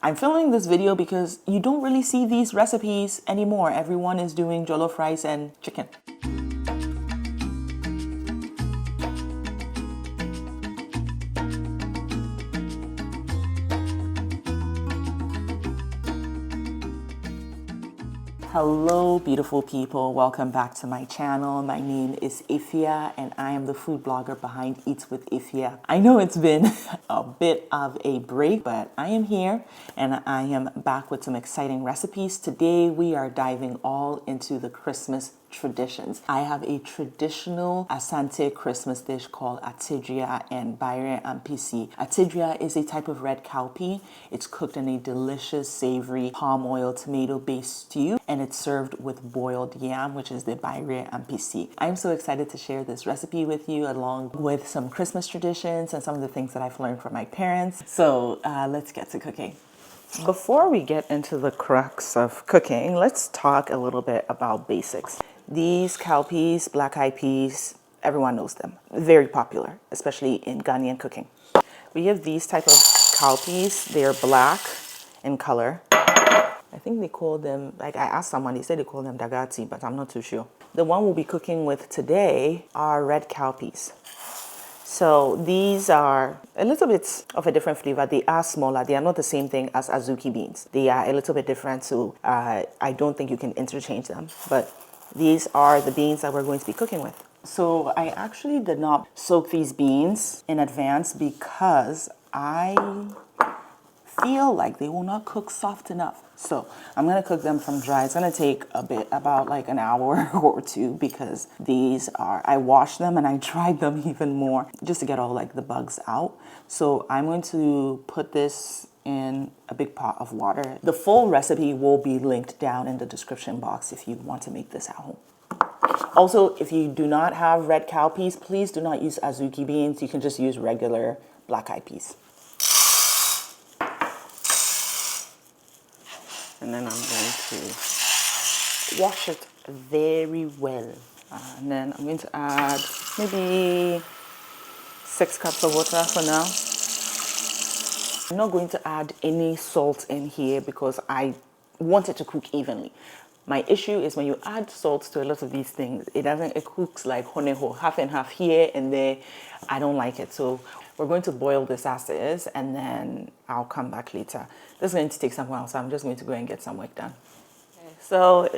I'm filming this video because you don't really see these recipes anymore. Everyone is doing jollof rice and chicken. Hello beautiful people, welcome back to my channel. My name is Ifya and I am the food blogger behind Eats with Ifya. I know it's been a bit of a break, but I am here and I am back with some exciting recipes. Today we are diving all into the Christmas traditions. I have a traditional Asante Christmas dish called atidria and Bayre ampisi. Atidria is a type of red cowpea. It's cooked in a delicious savory palm oil tomato based stew and it's served with boiled yam, which is the Bayre ampisi. I'm so excited to share this recipe with you along with some Christmas traditions and some of the things that I've learned from my parents. So let's get to cooking. Before we get into the crux of cooking, let's talk a little bit about basics. These cowpeas, black eyed peas, everyone knows them. Very popular, especially in Ghanaian cooking. We have these type of cowpeas. They are black in color. I think they call them, like I asked someone, they said they call them dagati, but I'm not too sure. The one we'll be cooking with today are red cowpeas. So these are a little bit of a different flavor. They are smaller. They are not the same thing as azuki beans. They are a little bit different, so I don't think you can interchange them. But these are the beans that we're going to be cooking with. So I actually did not soak these beans in advance because I feel like they will not cook soft enough. So I'm gonna cook them from dry. It's gonna take a bit, about like an hour or two, because these are, I washed them and I dried them even more just to get all like the bugs out. So I'm going to put this in a big pot of water. The full recipe will be linked down in the description box if you want to make this at home. Also, if you do not have red cowpeas, please do not use azuki beans. You can just use regular black eyed peas. And then I'm going to wash it very well. And then I'm going to add maybe 6 cups of water for now. I'm not going to add any salt in here because I want it to cook evenly. My issue is when you add salt to a lot of these things, it cooks like honeho, half and half here and there. I don't like it. So we're going to boil this as is and then I'll come back later. This is going to take some while, so I'm just going to go and get some work done. Okay. So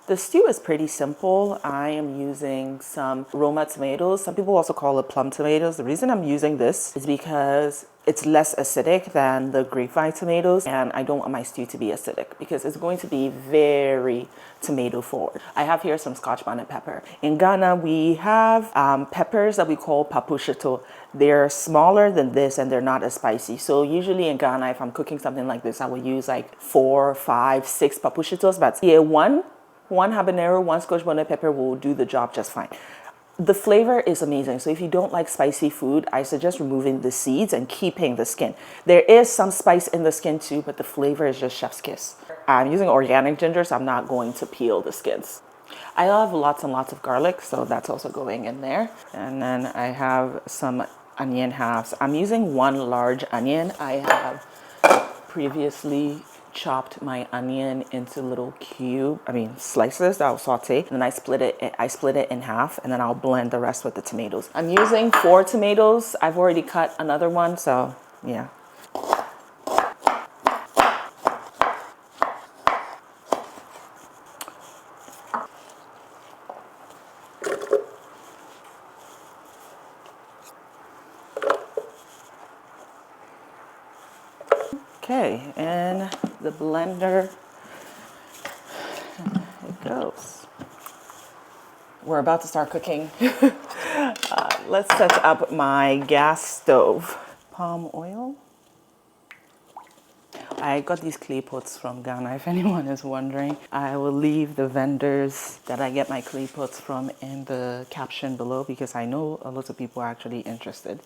the stew is pretty simple. I am using some Roma tomatoes. Some people also call it plum tomatoes. The reason I'm using this is because it's less acidic than the grapevine tomatoes, and I don't want my stew to be acidic because it's going to be very tomato forward. I have here some Scotch bonnet pepper. In Ghana, we have peppers that we call papushito. They're smaller than this and they're not as spicy. So usually in Ghana, if I'm cooking something like this, I will use like 4, 5, 6 papushitos. But yeah, one habanero, 1 Scotch bonnet pepper will do the job just fine. The flavor is amazing. So if you don't like spicy food, I suggest removing the seeds and keeping the skin. There is some spice in the skin too, but the flavor is just chef's kiss. I'm using organic ginger, so I'm not going to peel the skins. I have lots and lots of garlic, so that's also going in there. And then I have some onion halves. I'm using 1 large onion. I have previously chopped my onion into little slices that I'll saute, and then I split it in half, and then I'll blend the rest with the tomatoes. I'm using 4 tomatoes. I've already cut another one, so yeah. Okay, and the blender, it goes. We're about to start cooking. Let's set up my gas stove. Palm oil. I got these clay pots from Ghana, if anyone is wondering. I will leave the vendors that I get my clay pots from in the caption below because I know a lot of people are actually interested.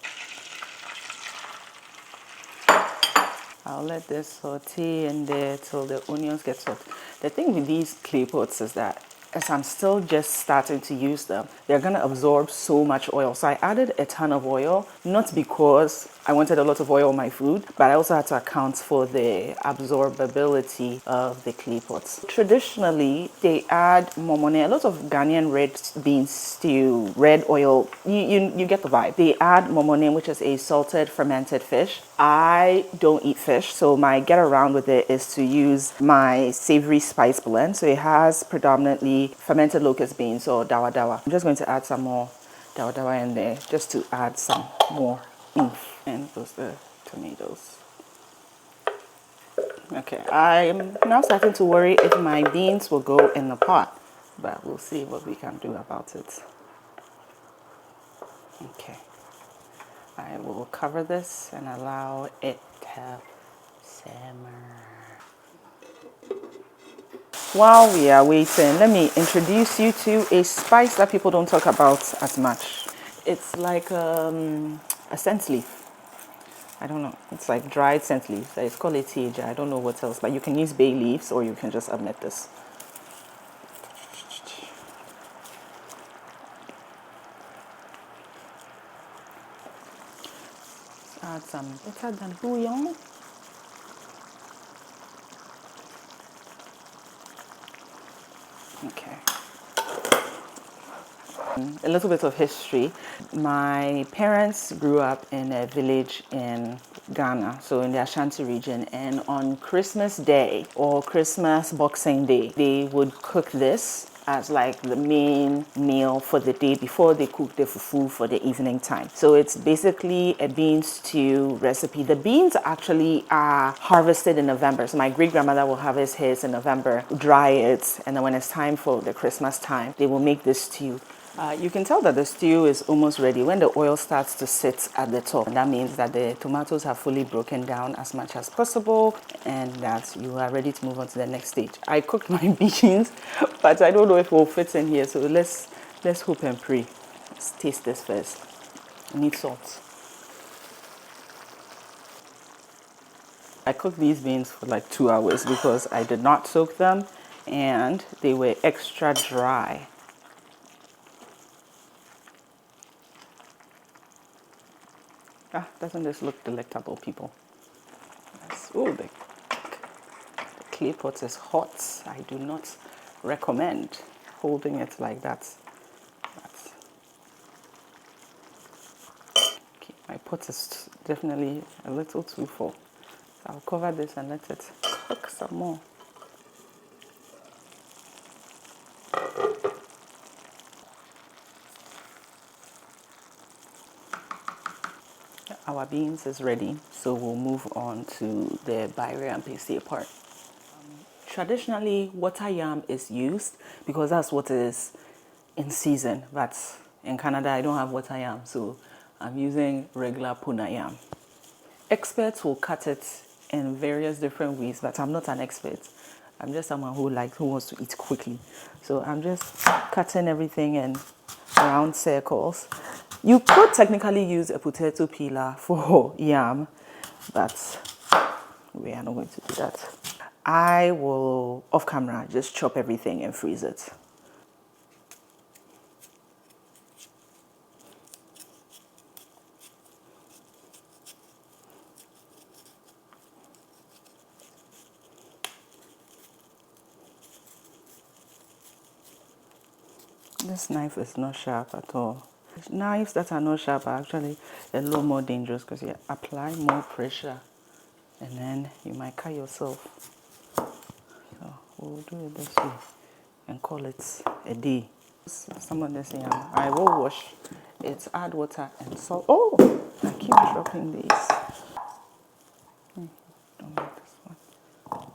I'll let this saute in there till the onions get soft. The thing with these clay pots is that as I'm still just starting to use them, they're gonna absorb so much oil. So I added a ton of oil, not because I wanted a lot of oil on my food, but I also had to account for the absorbability of the clay pots. Traditionally, they add momone. A lot of Ghanaian red bean stew, red oil, you get the vibe. They add momone, which is a salted fermented fish. I don't eat fish, so my get around with it is to use my savory spice blend. So it has predominantly fermented locust beans or dawa dawa. I'm just going to add some more dawa dawa in there just to add some more oomph. And those the tomatoes. Okay, I'm now starting to worry if my beans will go in the pot, but we'll see what we can do about it. Okay, I will cover this and allow it to simmer. While we are waiting, let me introduce you to a spice that people don't talk about as much. It's like a scent leaf. I don't know. It's like dried scent leaves. It's called a tija. I don't know what else, but you can use bay leaves or you can just omit this. Add some better than bouillon. Okay. A little bit of history. My parents grew up in a village in Ghana, so in the Ashanti region, and on Christmas Day or Christmas Boxing Day, they would cook this as like the main meal for the day before they cook the fufu for the evening time. So it's basically a bean stew recipe. The beans actually are harvested in November. So my great grandmother will harvest his in November, dry it, and then when it's time for the Christmas time, they will make this stew. You can tell that the stew is almost ready when the oil starts to sit at the top. And that means that the tomatoes have fully broken down as much as possible and that you are ready to move on to the next stage. I cooked my beans, but I don't know if it will fit in here. So let's hope and pray. Let's taste this first. I need salt. I cooked these beans for like 2 hours because I did not soak them and they were extra dry. Ah, doesn't this look delectable, people? Yes. Oh, the clay pot is hot. I do not recommend holding it like that. Okay, my pot is definitely a little too full. So I'll cover this and let it cook some more. Our beans is ready, so we'll move on to the bayre and pasty part. Traditionally, water yam is used because that's what is in season. But in Canada, I don't have water yam, so I'm using regular puna yam. Experts will cut it in various different ways, but I'm not an expert. I'm just someone who wants to eat quickly. So I'm just cutting everything in round circles. You could technically use a potato peeler for yam, but we are not going to do that. I will, off camera, just chop everything and freeze it. This knife is not sharp at all. Knives that are not sharp are actually a little more dangerous because you apply more pressure and then you might cut yourself. So we'll do it this way and call it a day. Some of this yam, I will wash it, add water and salt. Oh, I keep dropping these. Don't like this one.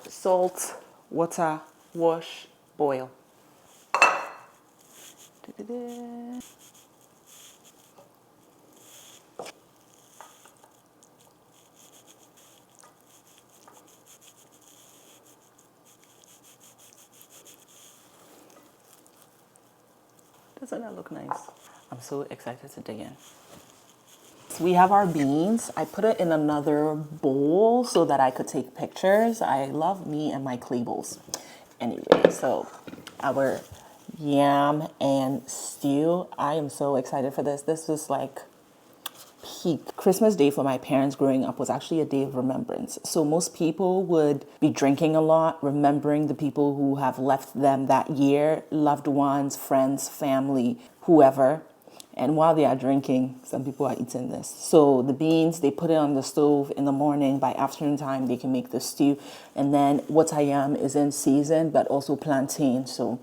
Salt, water, wash, boil. Doesn't that look nice? I'm so excited to dig in. We have our beans. I put it in another bowl so that I could take pictures. I love me and my clay bowls. Anyway, so our yam and stew. I am so excited for this. This is like peak. Christmas Day for my parents growing up was actually a day of remembrance. So most people would be drinking a lot, remembering the people who have left them that year, loved ones, friends, family, whoever. And while they are drinking, some people are eating this. So the beans, they put it on the stove in the morning. By afternoon time, they can make the stew. And then watayam is in season, but also plantain. So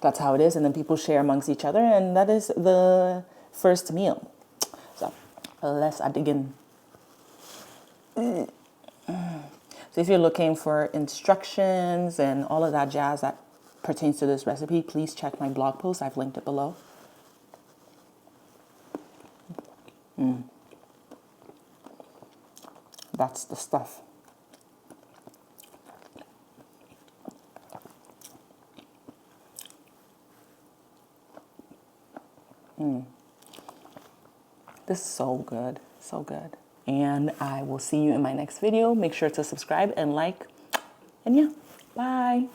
that's how it is. And then people share amongst each other. And that is the first meal. So let's dig in. So if you're looking for instructions and all of that jazz that pertains to this recipe, please check my blog post. I've linked it below. That's the stuff. This is so good, so good. And I will see you in my next video. Make sure to subscribe and like. And yeah, bye.